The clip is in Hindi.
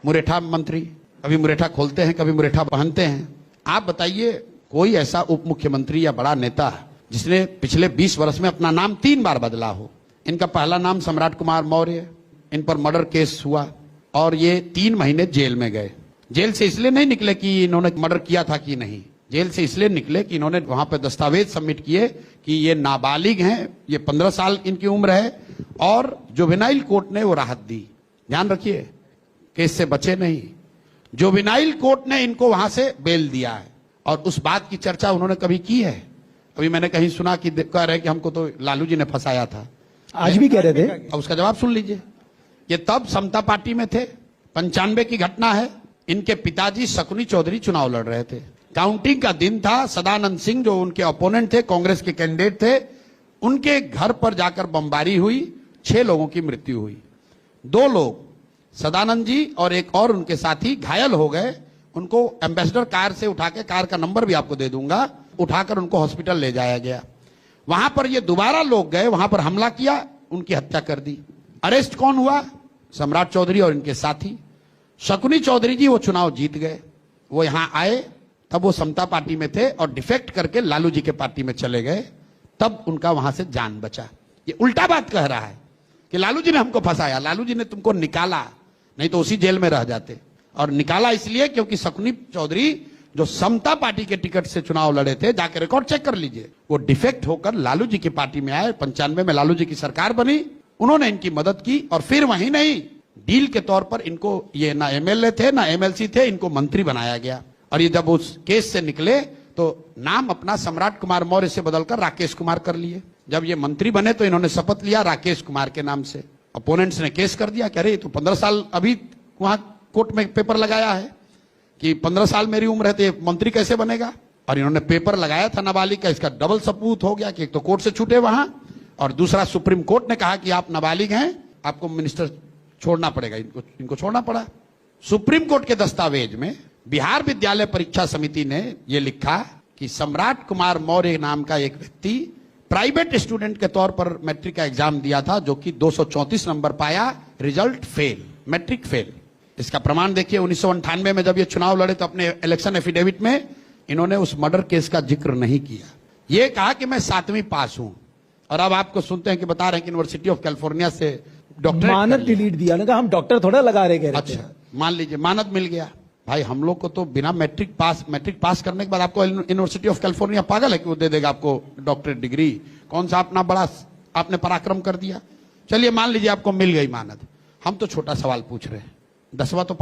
मुरेठा मंत्री, कभी मुरेठा खोलते हैं, कभी मुरेठा पहनते हैं। आप बताइए कोई ऐसा उप मुख्यमंत्री या बड़ा नेता जिसने पिछले 20 वर्ष में अपना नाम 3 बार बदला हो। इनका पहला नाम सम्राट कुमार मौर्य, इन पर मर्डर केस हुआ और ये 3 महीने जेल में गए। जेल से इसलिए नहीं निकले कि इन्होंने मर्डर किया था कि नहीं, जेल से इसलिए निकले कि इन्होंने वहां पर दस्तावेज सबमिट किए कि ये नाबालिग हैं, ये 15 साल इनकी उम्र है और जुवेनाइल कोर्ट ने वो राहत दी। ध्यान रखिए, केस से बचे नहीं, जुवेनाइल कोर्ट ने इनको वहां से बेल दिया है। और उस बात की चर्चा उन्होंने कभी की है? अभी मैंने कहीं सुना कि कह रहे कि हमको तो लालू जी ने फंसाया था, आज भी कह रहे थे। अब उसका जवाब सुन लीजिए। ये तब समता पार्टी में थे, 95 की घटना है। इनके पिताजी शकुनी चौधरी चुनाव लड़ रहे थे, काउंटिंग का दिन था। सदानंद सिंह जो उनके ओपोनेंट थे, कांग्रेस के कैंडिडेट थे, उनके घर पर जाकर बमबारी हुई, 6 लोगों की मृत्यु हुई। 2 लोग, सदानंद जी और एक और उनके साथी, घायल हो गए। उनको एम्बेसडर कार से उठा के, कार का नंबर भी आपको दे दूंगा, उठाकर उनको हॉस्पिटल ले जाया गया। वहां पर ये दोबारा लोग गए, वहां पर हमला किया, उनकी हत्या कर दी। अरेस्ट कौन हुआ? सम्राट चौधरी और इनके साथी। शकुनी चौधरी जी वो चुनाव जीत गए, वो यहां आए, तब वो समता पार्टी में थे और डिफेक्ट करके लालू जी के पार्टी में चले गए, तब उनका वहां से जान बचा। ये उल्टा बात कह रहा है कि लालू जी ने हमको फंसाया, लालू जी ने तुमको निकाला, नहीं तो उसी जेल में रह जाते। और निकाला इसलिए क्योंकि शकुनी चौधरी जो समता पार्टी के टिकट से चुनाव लड़े थे, जाकर रिकॉर्ड चेक कर लीजिए, वो डिफेक्ट होकर लालू जी की पार्टी में आए। 95 में लालू जी की सरकार बनी, उन्होंने इनकी मदद की और फिर वहीं नहीं, डील के तौर पर इनको, ये ना एमएलए थे ना एमएलसी थे, इनको मंत्री बनाया गया। और ये जब उस केस से निकले तो नाम अपना सम्राट कुमार मौर्य से बदलकर राकेश कुमार कर लिए। जब ये मंत्री बने तो इन्होंने शपथ लिया राकेश कुमार के नाम से। अपोनेंट्स ने केस कर दिया, कह रहे तो 15 साल अभी वहां कोर्ट में पेपर लगाया है कि 15 साल मेरी उम्र है तो ये मंत्री कैसे बनेगा। और इन्होंने पेपर लगाया था नाबालिग का, इसका डबल सबूत हो गया कि एक तो कोर्ट से छूटे वहां, और दूसरा सुप्रीम कोर्ट ने कहा कि आप नाबालिग हैं, आपको मिनिस्टर छोड़ना पड़ेगा। इनको छोड़ना पड़ा। सुप्रीम कोर्ट के दस्तावेज में बिहार विद्यालय परीक्षा समिति ने यह लिखा कि सम्राट कुमार मौर्य नाम का एक व्यक्ति प्राइवेट स्टूडेंट के तौर पर मैट्रिक का एग्जाम दिया था, जो कि 234 नंबर पाया, रिजल्ट फेल, मैट्रिक फेल। इसका प्रमाण देखिए, 1998 में जब ये चुनाव लड़े तो अपने इलेक्शन एफिडेविट में इन्होंने उस मर्डर केस का जिक्र नहीं किया। ये कहा कि मैं 7वीं पास हूं, और अब आपको सुनते हैं कि बता रहे हैं कि यूनिवर्सिटी ऑफ कैलिफोर्निया से डॉक्टरेट, मानद डिलीट दिया ना, हम डॉक्टर थोड़ा लगा रहे कह रहे थे। अच्छा, मान लीजिए मानद मिल गया। भाई हम लोग को तो बिना मैट्रिक पास करने के बाद आपको यूनिवर्सिटी ऑफ कैलिफोर्निया पागल है कि वो दे देगा आपको डॉक्टरेट डिग्री? कौन सा अपना बड़ा आपने पराक्रम कर दिया। चलिए मान लीजिए आपको मिल गई मानद, हम तो छोटा सवाल पूछ रहे हैं, 10वां तो